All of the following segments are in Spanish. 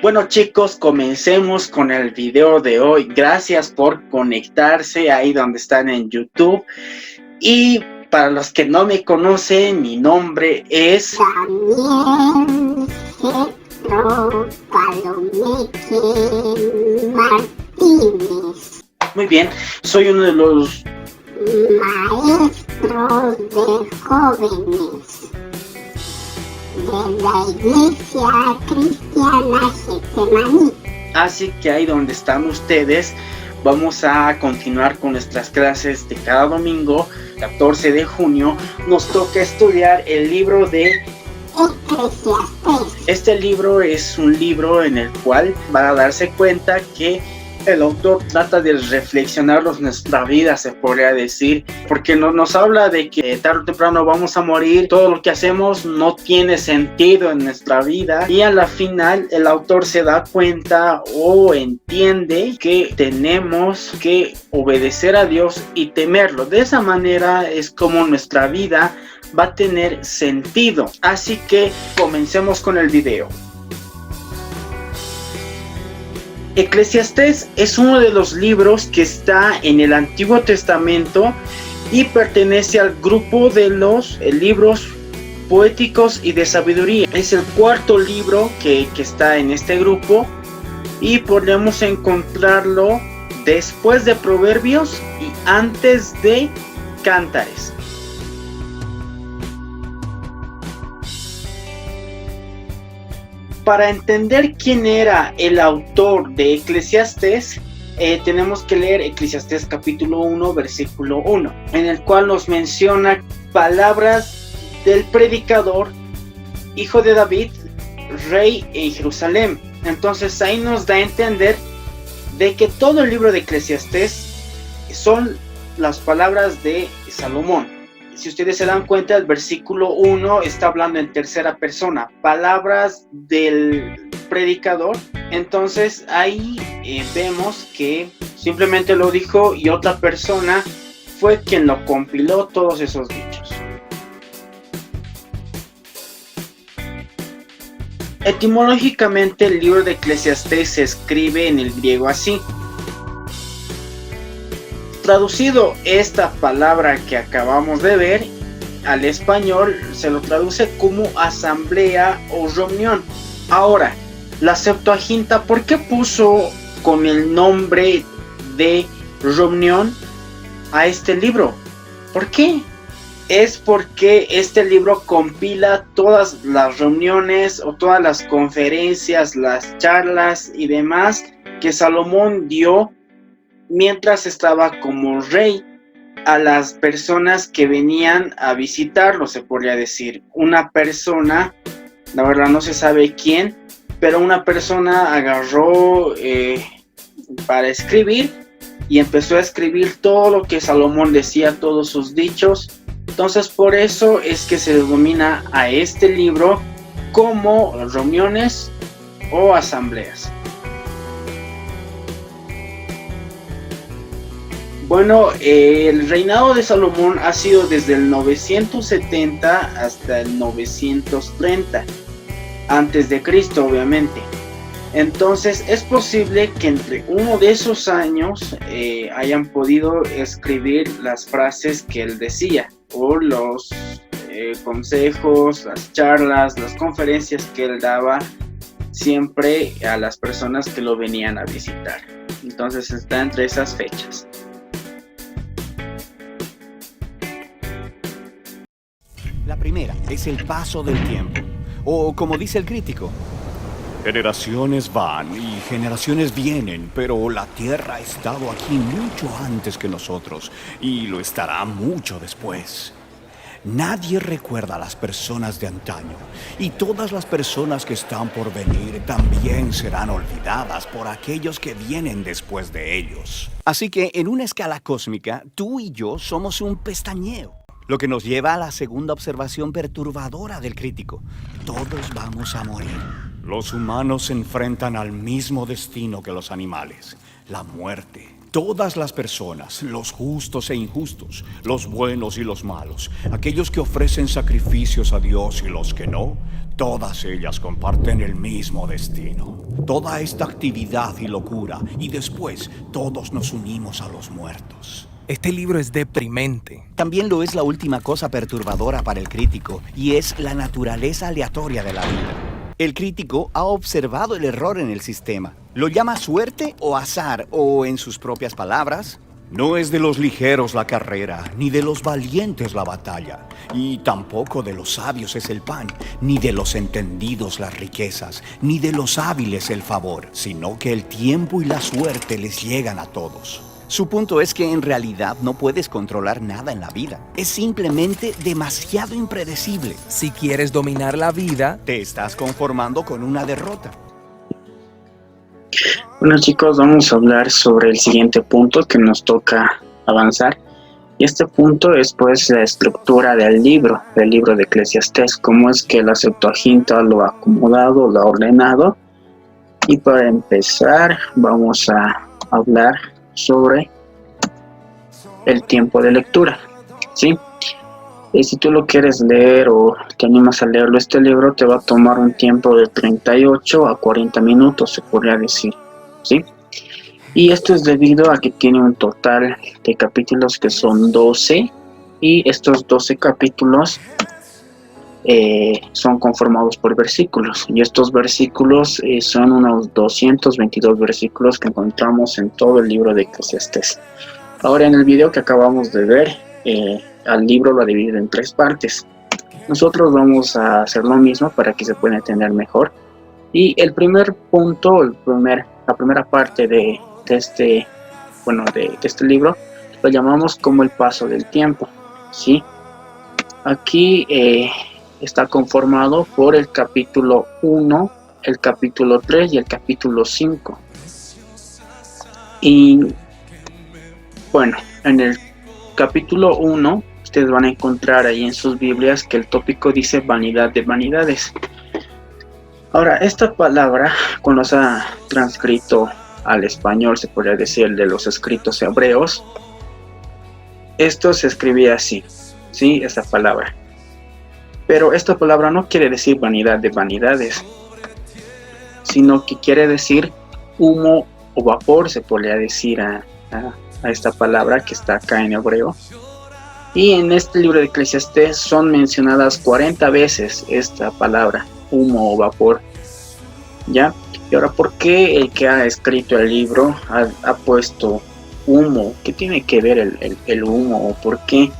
Bueno chicos, comencemos con el video de hoy. Gracias por conectarse ahí donde están en YouTube. Y para los que no me conocen, mi nombre es Daniel Cedro Palomeque Martínez. Muy bien, soy uno de los maestros de jóvenes de la Iglesia Cristiana Getsemaní. Así que ahí donde están ustedes, vamos a continuar con nuestras clases de cada domingo. 14 de junio nos toca estudiar el libro de Eclesiastés. Este libro es un libro en el cual van a darse cuenta que el autor trata de reflexionarlos nuestra vida, se podría decir, porque nos habla de que tarde o temprano vamos a morir, todo lo que hacemos no tiene sentido en nuestra vida, y a la final el autor se da cuenta o entiende que tenemos que obedecer a Dios y temerlo. De esa manera es como nuestra vida va a tener sentido. Así que comencemos con el video. Eclesiastés es uno de los libros que está en el Antiguo Testamento y pertenece al grupo de los libros poéticos y de sabiduría. Es el cuarto libro que está en este grupo y podemos encontrarlo después de Proverbios y antes de Cántares. Para entender quién era el autor de Eclesiastés, tenemos que leer Eclesiastés capítulo 1, versículo 1, en el cual nos menciona palabras del predicador, hijo de David, rey en Jerusalén. Entonces ahí nos da a entender de que todo el libro de Eclesiastés son las palabras de Salomón. Si ustedes se dan cuenta, el versículo 1 está hablando en tercera persona, palabras del predicador. Entonces ahí vemos que simplemente lo dijo y otra persona fue quien lo compiló todos esos dichos. Etimológicamente el libro de Eclesiastés se escribe en el griego así. Traducido esta palabra que acabamos de ver al español, se lo traduce como asamblea o reunión. Ahora, la Septuaginta, ¿por qué puso con el nombre de reunión a este libro? ¿Por qué? Es porque este libro compila todas las reuniones o todas las conferencias, las charlas y demás que Salomón dio mientras estaba como rey a las personas que venían a visitarlo, se podría decir. Una persona, la verdad no se sabe quién, pero una persona agarró para escribir y empezó a escribir todo lo que Salomón decía, todos sus dichos. Entonces por eso es que se denomina a este libro como reuniones o asambleas. Bueno, el reinado de Salomón ha sido desde el 970 hasta el 930 antes de Cristo, obviamente. Entonces es posible que entre uno de esos años hayan podido escribir las frases que él decía o los consejos, las charlas, las conferencias que él daba siempre a las personas que lo venían a visitar. Entonces está entre esas fechas. La primera es el paso del tiempo, o como dice el crítico, generaciones van y generaciones vienen, pero la Tierra ha estado aquí mucho antes que nosotros y lo estará mucho después. Nadie recuerda a las personas de antaño y todas las personas que están por venir también serán olvidadas por aquellos que vienen después de ellos. Así que en una escala cósmica, tú y yo somos un pestañeo. Lo que nos lleva a la segunda observación perturbadora del crítico. Todos vamos a morir. Los humanos se enfrentan al mismo destino que los animales. la muerte. Todas las personas, los justos e injustos, los buenos y los malos, aquellos que ofrecen sacrificios a Dios y los que no, todas ellas comparten el mismo destino. Toda esta actividad y locura, y después todos nos unimos a los muertos. Este libro es deprimente. También lo es la última cosa perturbadora para el crítico, y es la naturaleza aleatoria de la vida. El crítico ha observado el error en el sistema. Lo llama suerte o azar, o en sus propias palabras, no es de los ligeros la carrera, ni de los valientes la batalla, y tampoco de los sabios es el pan, ni de los entendidos las riquezas, ni de los hábiles el favor, sino que el tiempo y la suerte les llegan a todos. Su punto es que en realidad no puedes controlar nada en la vida. Es simplemente demasiado impredecible. Si quieres dominar la vida, te estás conformando con una derrota. Bueno, chicos, vamos a hablar sobre el siguiente punto que nos toca avanzar. Y este punto es pues la estructura del libro de Eclesiastés, cómo es que la Septuaginta lo ha acomodado, lo ha ordenado. Y para empezar vamos a hablar sobre el tiempo de lectura, ¿sí? Y si tú lo quieres leer o te animas a leerlo, este libro te va a tomar un tiempo de 38 a 40 minutos, se podría decir, ¿sí? Y esto es debido a que tiene un total de capítulos que son 12, y estos 12 capítulos son conformados por versículos, y estos versículos son unos 222 versículos que encontramos en todo el libro de Eclesiastés. Ahora, en el video que acabamos de ver, al libro lo ha dividido en 3 partes. Nosotros vamos a hacer lo mismo para que se pueda entender mejor. Y el primer punto, la primera parte de este libro, lo llamamos como el paso del tiempo, ¿sí? Aquí está conformado por el capítulo 1, el capítulo 3 y el capítulo 5. Y bueno, en el capítulo 1, ustedes van a encontrar ahí en sus Biblias que el tópico dice vanidad de vanidades. Ahora, esta palabra, cuando se ha transcrito al español, se podría decir de los escritos hebreos, esto se escribía así, ¿sí? Esta palabra. Pero esta palabra no quiere decir vanidad de vanidades, sino que quiere decir humo o vapor, se podría decir a esta palabra que está acá en hebreo. Y en este libro de Eclesiastés son mencionadas 40 veces esta palabra, humo o vapor, ¿ya? Y ahora, ¿por qué el que ha escrito el libro ha puesto humo? ¿Qué tiene que ver el humo o por qué?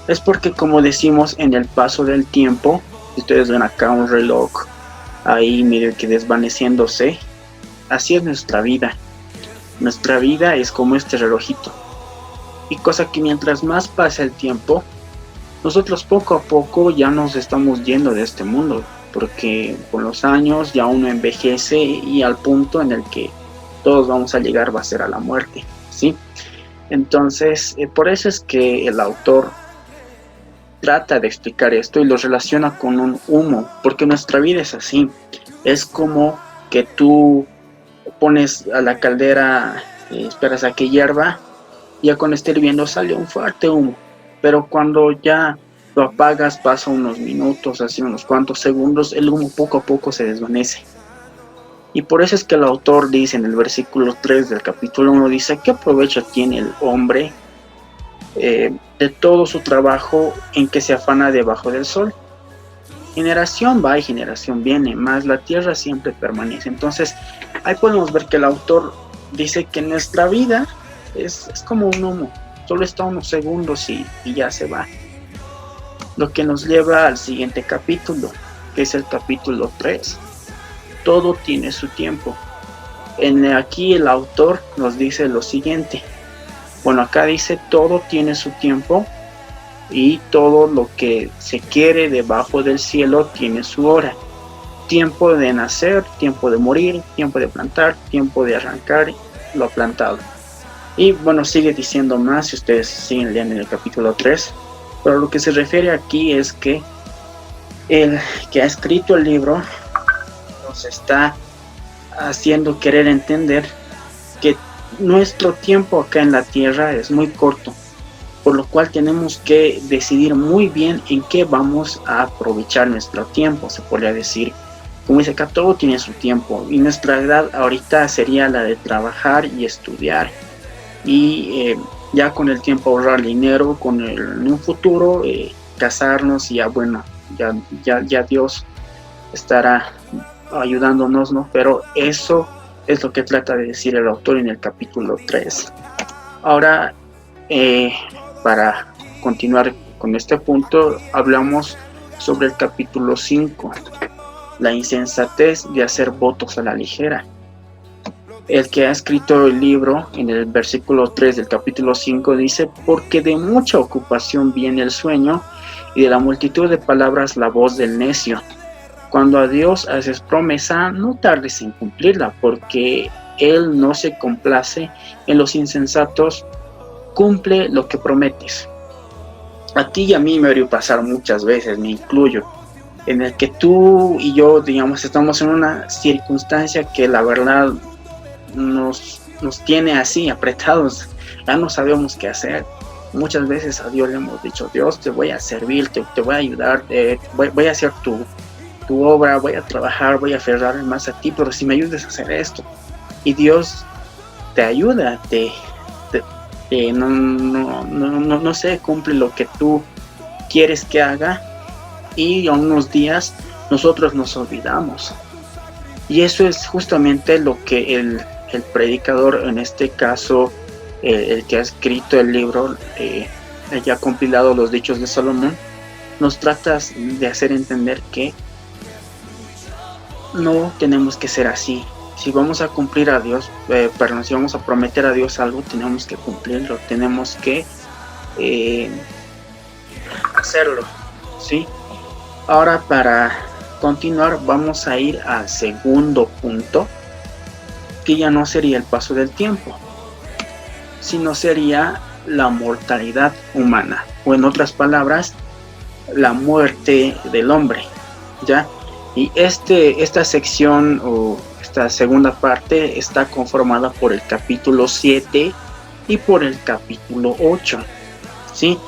Es porque, como decimos, en el paso del tiempo, si ustedes ven acá un reloj ahí medio que desvaneciéndose, así es nuestra vida. Nuestra vida es como este relojito. Y cosa que mientras más pasa el tiempo, nosotros poco a poco ya nos estamos yendo de este mundo, porque con los años ya uno envejece y al punto en el que todos vamos a llegar va a ser a la muerte, ¿sí? Entonces, por eso es que el autor trata de explicar esto y lo relaciona con un humo, porque nuestra vida es así. Es como que tú pones a la caldera, esperas a que hierva, ya cuando esté hirviendo sale un fuerte humo, pero cuando ya lo apagas, pasa unos minutos, así unos cuantos segundos, el humo poco a poco se desvanece. Y por eso es que el autor dice en el versículo 3 del capítulo 1, dice: ¿qué provecho tiene el hombre de todo su trabajo en que se afana debajo del sol? Generación va y generación viene, mas la tierra siempre permanece. Entonces ahí podemos ver que el autor dice que nuestra vida es como un humo, solo está unos segundos y ya se va. Lo que nos lleva al siguiente capítulo, que es el capítulo 3. Todo tiene su tiempo. Aquí el autor nos dice lo siguiente. Bueno, acá dice: todo tiene su tiempo, y todo lo que se quiere debajo del cielo tiene su hora. Tiempo de nacer, tiempo de morir, tiempo de plantar, tiempo de arrancar lo plantado. Y bueno, sigue diciendo más si ustedes siguen leyendo en el capítulo 3. Pero lo que se refiere aquí es que el que ha escrito el libro nos está haciendo querer entender que nuestro tiempo acá en la tierra es muy corto, por lo cual tenemos que decidir muy bien en qué vamos a aprovechar nuestro tiempo, se podría decir. Como dice acá, todo tiene su tiempo y nuestra edad ahorita sería la de trabajar y estudiar y ya con el tiempo ahorrar dinero, en un futuro casarnos y ya bueno, ya Dios estará ayudándonos, ¿no? Pero eso es lo que trata de decir el autor en el capítulo 3. Ahora, para continuar con este punto, hablamos sobre el capítulo 5, la insensatez de hacer votos a la ligera. El que ha escrito el libro, en el versículo 3 del capítulo 5, dice: porque de mucha ocupación viene el sueño, y de la multitud de palabras la voz del necio. Cuando a Dios haces promesa, no tardes en cumplirla, porque Él no se complace en los insensatos, cumple lo que prometes. A ti y a mí me debió pasar muchas veces, me incluyo, en el que tú y yo, digamos, estamos en una circunstancia que la verdad nos tiene así apretados, ya no sabemos qué hacer. Muchas veces a Dios le hemos dicho: Dios, te voy a servir, te voy a ayudar, voy a hacer tu obra, voy a trabajar, voy a aferrarme más a ti, pero si me ayudas a hacer esto. Y Dios te ayuda, no sé, cumple lo que tú quieres que haga, y a unos días nosotros nos olvidamos. Y eso es justamente lo que el predicador, en este caso el que ha escrito el libro, ya compilado los dichos de Salomón, nos trata de hacer entender que no tenemos que ser así. Si vamos a cumplir a Dios, si vamos a prometer a Dios algo, tenemos que cumplirlo, tenemos que hacerlo, ¿sí? Ahora, para continuar, vamos a ir al segundo punto, que ya no sería el paso del tiempo, sino sería la mortalidad humana, o en otras palabras, la muerte del hombre, ¿ya? Y esta sección o esta segunda parte está conformada por el capítulo 7 y por el capítulo 8, ¿sí?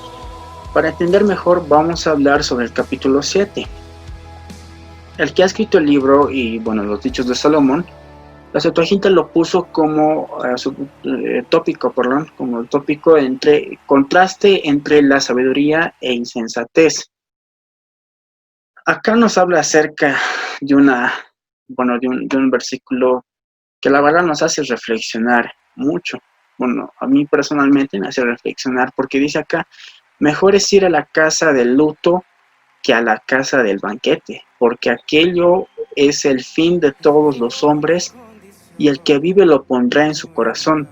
Para entender mejor, vamos a hablar sobre el capítulo 7. El que ha escrito el libro y, bueno, los dichos de Salomón, la Septuaginta lo puso como como el tópico entre contraste entre la sabiduría e insensatez. Acá nos habla acerca de un versículo que la verdad nos hace reflexionar mucho. Bueno, a mí personalmente me hace reflexionar porque dice acá: mejor es ir a la casa del luto que a la casa del banquete, porque aquello es el fin de todos los hombres, y el que vive lo pondrá en su corazón.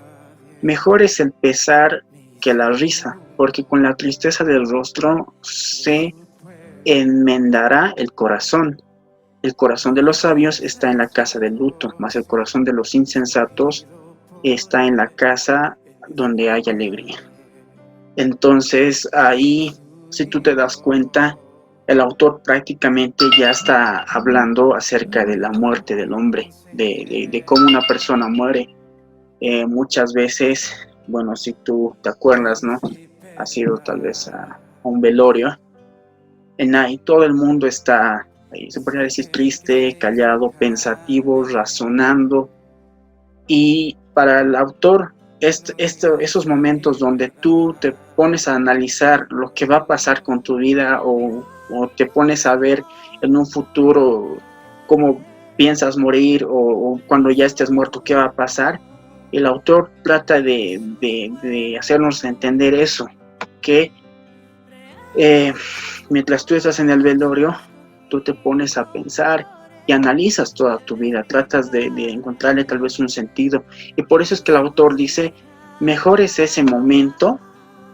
Mejor es el pesar que la risa, porque con la tristeza del rostro se enmendará el corazón. El corazón de los sabios está en la casa del luto, mas el corazón de los insensatos está en la casa donde hay alegría. Entonces ahí, si tú te das cuenta, el autor prácticamente ya está hablando acerca de la muerte del hombre, de cómo una persona muere. Muchas veces, bueno, si tú te acuerdas, ¿no? Has ido tal vez a un velorio, en ahí todo el mundo está, se podría decir, triste, callado, pensativo, razonando. Y para el autor, esos momentos donde tú te pones a analizar lo que va a pasar con tu vida, o te pones a ver en un futuro cómo piensas morir, o cuando ya estés muerto, qué va a pasar, el autor trata de hacernos entender eso, que mientras tú estás en el velorio, tú te pones a pensar y analizas toda tu vida, tratas de encontrarle tal vez un sentido, y por eso es que el autor dice: mejor es ese momento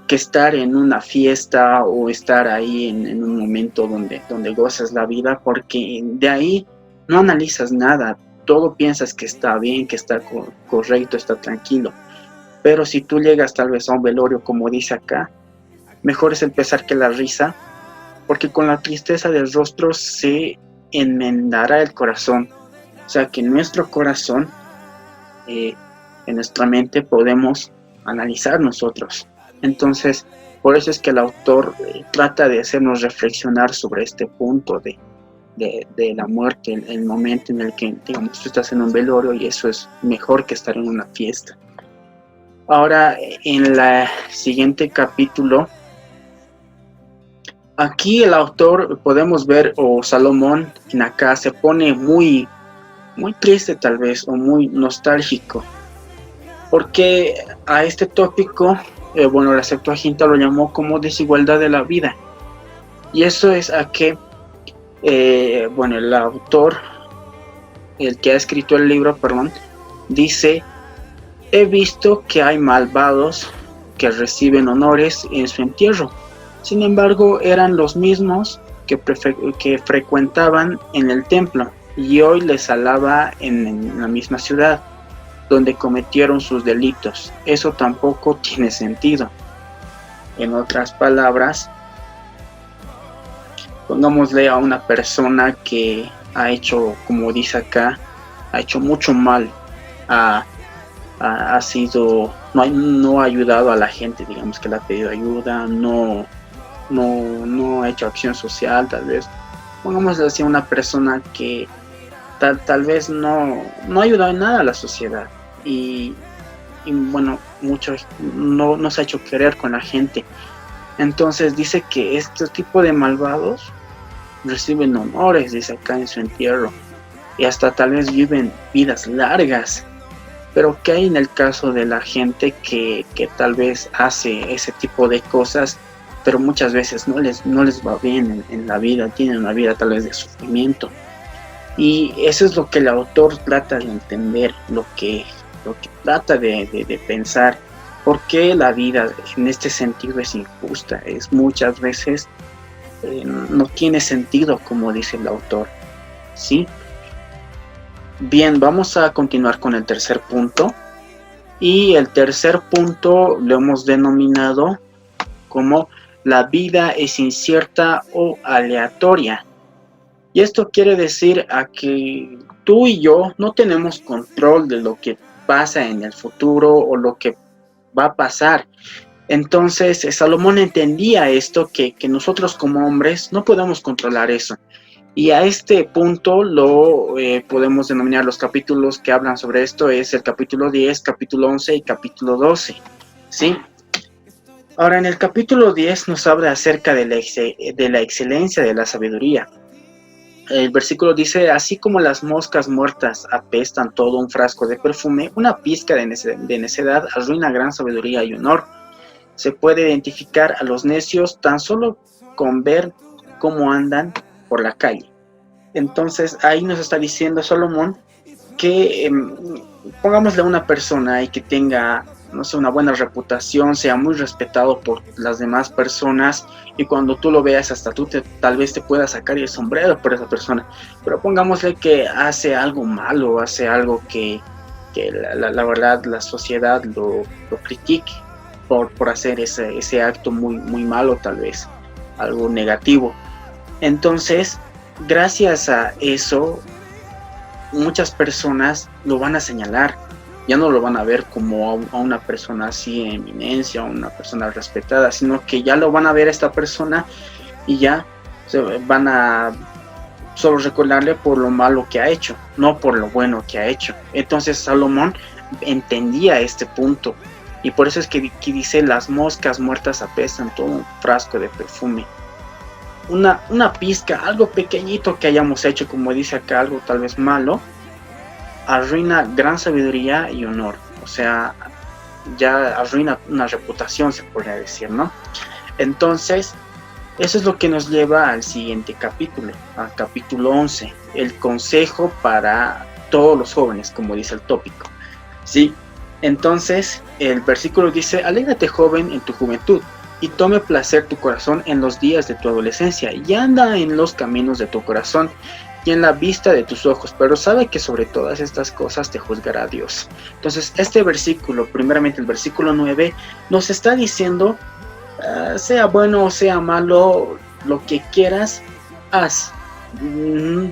que estar en una fiesta o estar ahí en un momento donde gozas la vida, porque de ahí no analizas nada, todo piensas que está bien, que está correcto, está tranquilo. Pero si tú llegas tal vez a un velorio, como dice acá, mejor es el pesar que la risa, porque con la tristeza del rostro se enmendará el corazón. O sea que nuestro corazón en nuestra mente podemos analizar nosotros. Entonces, por eso es que el autor trata de hacernos reflexionar sobre este punto de la muerte, el momento en el que, digamos, tú estás en un velorio y eso es mejor que estar en una fiesta. Ahora, en el siguiente capítulo, aquí el autor podemos ver, o Salomón en acá se pone muy, muy triste tal vez, o muy nostálgico, porque a este tópico, la Septuaginta lo llamó como desigualdad de la vida. Y eso es a que, el autor, el que ha escrito el libro, dice: he visto que hay malvados que reciben honores en su entierro. Sin embargo, eran los mismos que frecuentaban en el templo, y hoy les alaba en la misma ciudad donde cometieron sus delitos. Eso tampoco tiene sentido. En otras palabras, pongámosle a una persona que ha hecho, como dice acá, ha hecho mucho mal, ha sido, no ha ayudado a la gente, digamos, que le ha pedido ayuda, no ha hecho acción social, tal vez. Pongámosle así a una persona que tal vez no ha ayudado en nada a la sociedad y mucho no se ha hecho querer con la gente. Entonces dice que este tipo de malvados reciben honores, dice acá, en su entierro, y hasta tal vez viven vidas largas. Pero ¿qué hay en el caso de la gente que tal vez hace ese tipo de cosas, pero muchas veces no les va bien en la vida, tienen una vida tal vez de sufrimiento? Y eso es lo que el autor trata de entender, lo que trata de pensar, por qué la vida en este sentido es injusta, es muchas veces no tiene sentido, como dice el autor, ¿sí? Bien, vamos a continuar con el tercer punto, y el tercer punto lo hemos denominado como la vida es incierta o aleatoria. Y esto quiere decir a que tú y yo no tenemos control de lo que pasa en el futuro o lo que va a pasar. Entonces Salomón entendía esto, que nosotros como hombres no podemos controlar eso. Y a este punto lo podemos denominar, los capítulos que hablan sobre esto es el capítulo 10, capítulo 11 y capítulo 12, ¿sí? Ahora, en el capítulo 10 nos habla acerca de la excelencia de la sabiduría. El versículo dice: así como las moscas muertas apestan todo un frasco de perfume, una pizca de necedad arruina gran sabiduría y honor. Se puede identificar a los necios tan solo con ver cómo andan por la calle. Entonces ahí nos está diciendo Salomón que pongámosle a una persona y que tenga, no sé, una buena reputación, sea muy respetado por las demás personas, y cuando tú lo veas hasta tú tal vez te puedas sacar el sombrero por esa persona, pero pongámosle que hace algo malo, hace algo que la verdad la sociedad lo critique por hacer ese acto muy, muy malo, tal vez algo negativo. Entonces, gracias a eso, muchas personas lo van a señalar, ya no lo van a ver como a una persona así en eminencia, a una persona respetada, sino que ya lo van a ver a esta persona y ya van a solo recordarle por lo malo que ha hecho, no por lo bueno que ha hecho. Entonces Salomón entendía este punto, y por eso es que dice: las moscas muertas apestan todo un frasco de perfume. Una pizca, algo pequeñito que hayamos hecho, como dice acá, algo tal vez malo, arruina gran sabiduría y honor. O sea, ya arruina una reputación, se podría decir, ¿no? Entonces, eso es lo que nos lleva al siguiente capítulo, al capítulo 11, el consejo para todos los jóvenes, como dice el tópico, ¿sí? Entonces, el versículo dice: alégrate, joven, en tu juventud, y tome placer tu corazón en los días de tu adolescencia, y anda en los caminos de tu corazón y en la vista de tus ojos, pero sabe que sobre todas estas cosas te juzgará Dios. Entonces, este versículo, primeramente el versículo 9, nos está diciendo: sea bueno o sea malo, lo que quieras, haz.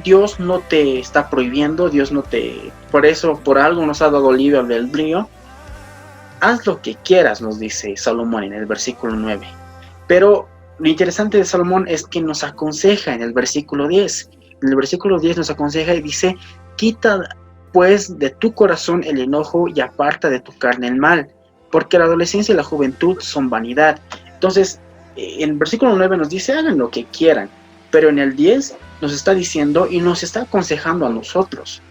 Dios no te está prohibiendo, Dios no te... Por eso, por algo nos ha dado libre albedrío, haz lo que quieras, nos dice Salomón en el versículo 9. Pero lo interesante de Salomón es que nos aconseja en el versículo 10. En el versículo 10 nos aconseja y dice: quita pues de tu corazón el enojo y aparta de tu carne el mal, porque la adolescencia y la juventud son vanidad. Entonces, en el versículo 9 nos dice: hagan lo que quieran, pero en el 10 nos está diciendo y nos está aconsejando a nosotros: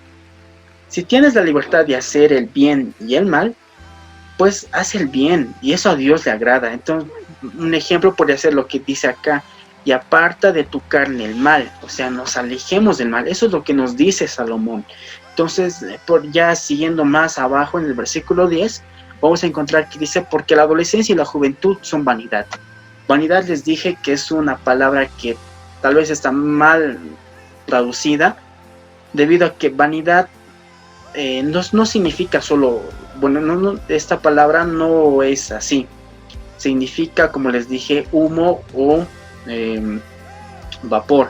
si tienes la libertad de hacer el bien y el mal, pues haz el bien, y eso a Dios le agrada. Entonces, un ejemplo podría ser lo que dice acá: y aparta de tu carne el mal, o sea, nos alejemos del mal. Eso es lo que nos dice Salomón. Entonces, ya siguiendo más abajo en el versículo 10, vamos a encontrar que dice: porque la adolescencia y la juventud son vanidad. Vanidad, les dije que es una palabra que tal vez está mal traducida, debido a que vanidad no significa solo, bueno, esta palabra no es así. Significa, como les dije, humo o vapor.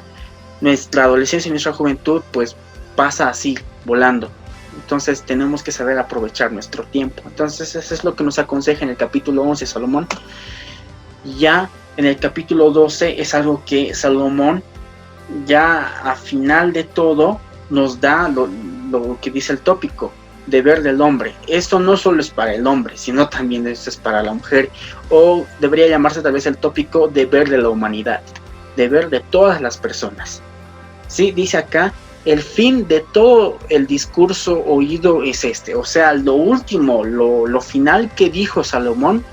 Nuestra adolescencia y nuestra juventud pues pasa así, volando. Entonces tenemos que saber aprovechar nuestro tiempo. Entonces eso es lo que nos aconseja en el capítulo 11 Salomón. Ya en el capítulo 12 es algo que Salomón ya a final de todo nos da lo que dice el tópico: deber del hombre. Esto no solo es para el hombre, sino también esto es para la mujer, o debería llamarse tal vez el tópico: deber de la humanidad, deber de todas las personas. Sí, dice acá: el fin de todo el discurso oído es este. O sea, lo último, lo final que dijo Salomón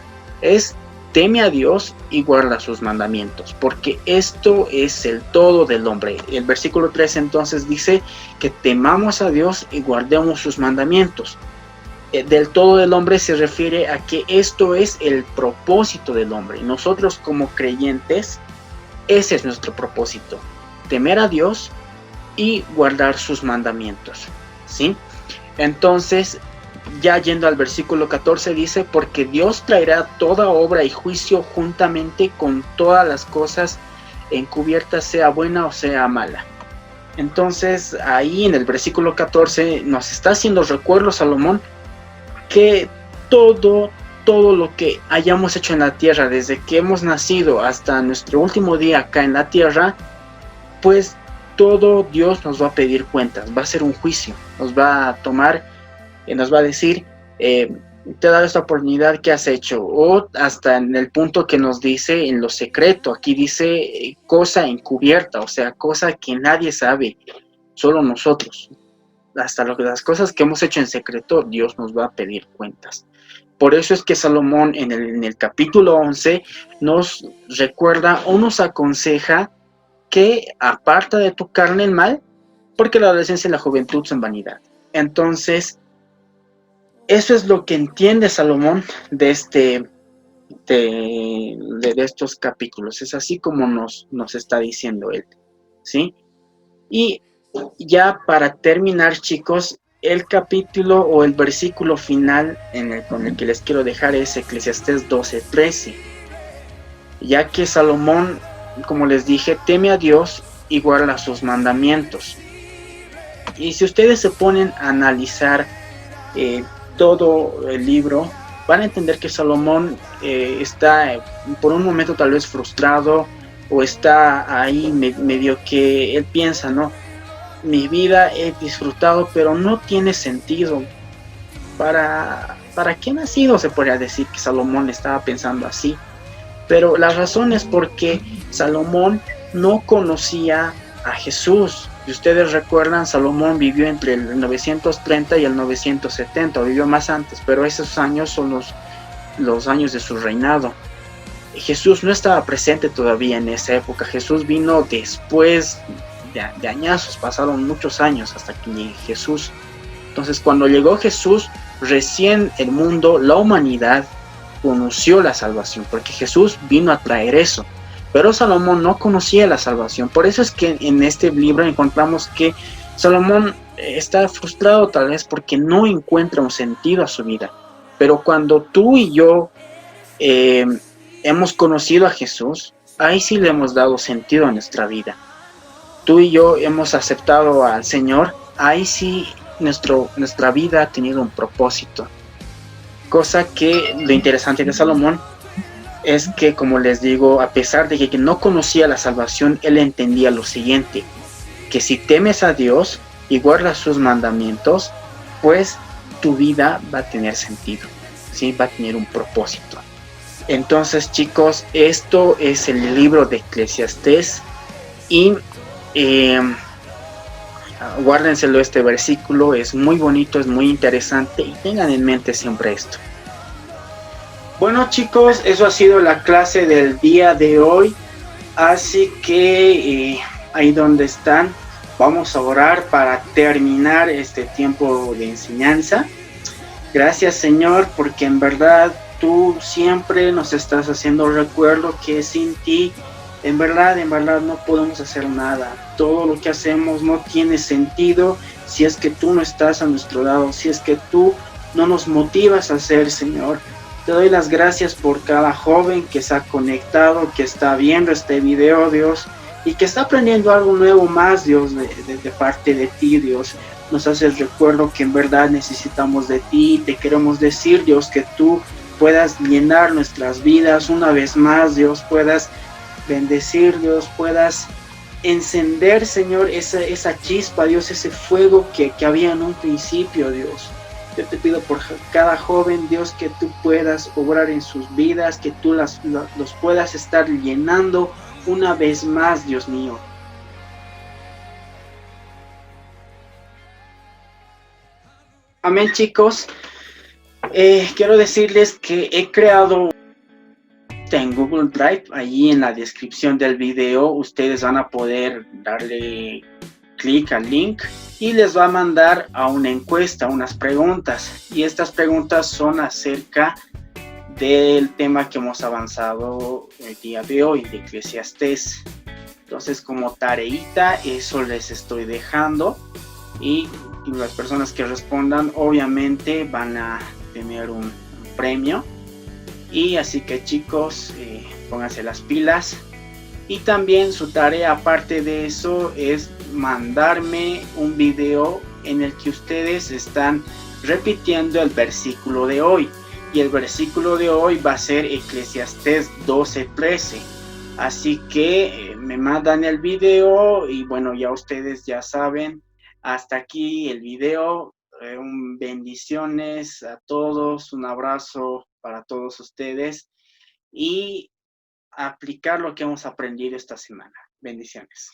es: teme a Dios y guarda sus mandamientos, porque esto es el todo del hombre. El versículo 3 entonces dice que temamos a Dios y guardemos sus mandamientos. Del todo del hombre se refiere a que esto es el propósito del hombre. Nosotros como creyentes, ese es nuestro propósito: temer a Dios y guardar sus mandamientos, ¿sí? Entonces, ya yendo al versículo 14 dice: porque Dios traerá toda obra y juicio juntamente con todas las cosas encubiertas, sea buena o sea mala. Entonces ahí en el versículo 14 nos está haciendo recuerdo Salomón que todo lo que hayamos hecho en la tierra, desde que hemos nacido hasta nuestro último día acá en la tierra, pues todo Dios nos va a pedir cuentas, va a ser un juicio, nos va a tomar, nos va a decir: te he dado esta oportunidad, ¿qué has hecho? O hasta en el punto que nos dice en lo secreto, aquí dice cosa encubierta, o sea, cosa que nadie sabe, solo nosotros. Hasta las cosas que hemos hecho en secreto, Dios nos va a pedir cuentas. Por eso es que Salomón en el capítulo 11 nos recuerda o nos aconseja que aparta de tu carne el mal, porque la adolescencia y la juventud son vanidad. Entonces, eso es lo que entiende Salomón de estos capítulos. Es así como nos está diciendo él, ¿sí? Y ya para terminar, chicos, el capítulo o el versículo final con el que les quiero dejar es Eclesiastés 12:13. Ya que Salomón, como les dije, teme a Dios y guarda sus mandamientos. Y si ustedes se ponen a analizar todo el libro, van a entender que Salomón está por un momento tal vez frustrado, o está ahí medio que él piensa, ¿no? Mi vida he disfrutado, pero no tiene sentido. ¿Para qué he nacido? Se podría decir que Salomón estaba pensando así. Pero la razón es porque Salomón no conocía a Jesús. Si ustedes recuerdan, Salomón vivió entre el 930 y el 970, vivió más antes, pero esos años son los años de su reinado. Jesús no estaba presente todavía en esa época. Jesús vino después de añazos, pasaron muchos años hasta que llegue Jesús. Entonces, cuando llegó Jesús, recién el mundo, la humanidad, conoció la salvación, porque Jesús vino a traer eso. Pero Salomón no conocía la salvación. Por eso es que en este libro encontramos que Salomón está frustrado tal vez porque no encuentra un sentido a su vida. Pero cuando tú y yo hemos conocido a Jesús, ahí sí le hemos dado sentido a nuestra vida. Tú y yo hemos aceptado al Señor, ahí sí nuestra vida ha tenido un propósito. Cosa que lo interesante de Salomón es que, como les digo, a pesar de que no conocía la salvación, él entendía lo siguiente, que si temes a Dios y guardas sus mandamientos, pues tu vida va a tener sentido, ¿sí? Va a tener un propósito. Entonces, chicos, esto es el libro de Eclesiastés y guárdenselo, este versículo es muy bonito, es muy interesante y tengan en mente siempre esto. Bueno, chicos, eso ha sido la clase del día de hoy, así que ahí donde están, vamos a orar para terminar este tiempo de enseñanza. Gracias, Señor, porque en verdad tú siempre nos estás haciendo recuerdo que sin ti, en verdad no podemos hacer nada. Todo lo que hacemos no tiene sentido si es que tú no estás a nuestro lado, si es que tú no nos motivas a hacer, Señor. Te doy las gracias por cada joven que se ha conectado, que está viendo este video, Dios, y que está aprendiendo algo nuevo más, Dios, de parte de ti, Dios. Nos haces recuerdo que en verdad necesitamos de ti. Te queremos decir, Dios, que tú puedas llenar nuestras vidas una vez más, Dios, puedas bendecir, Dios, puedas encender, Señor, esa chispa, Dios, ese fuego que había en un principio, Dios. Yo te pido por cada joven, Dios, que tú puedas obrar en sus vidas, que tú los puedas estar llenando una vez más, Dios mío. Amén, chicos. Quiero decirles que he creado en Google Drive. Allí en la descripción del video ustedes van a poder darle clic al link y les va a mandar a una encuesta, unas preguntas, y estas preguntas son acerca del tema que hemos avanzado el día de hoy, de Eclesiastés. Entonces, como tareita, eso les estoy dejando, y las personas que respondan obviamente van a tener un premio. Y así que, chicos, pónganse las pilas. Y también su tarea, aparte de eso, es mandarme un video en el que ustedes están repitiendo el versículo de hoy. Y el versículo de hoy va a ser Eclesiastés 12:13. Así que me mandan el video y bueno, ya ustedes ya saben. Hasta aquí el video. Bendiciones a todos, un abrazo para todos ustedes y aplicar lo que hemos aprendido esta semana. Bendiciones.